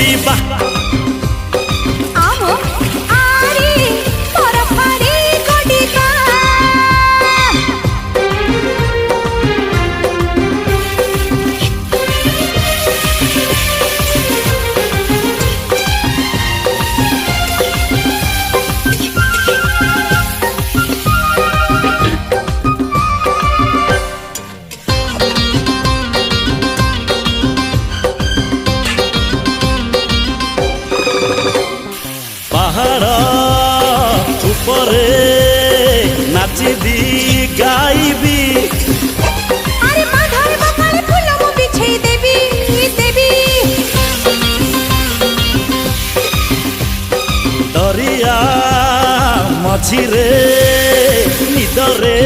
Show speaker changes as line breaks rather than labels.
गड़िबा
आहो आरी परफारी गड़िबा
पहाड़ उपरे नाचिबी गाइबी
अरे माधर बापारे फूल मु बिछे देबी देबी
दरिया मझिरे निदरे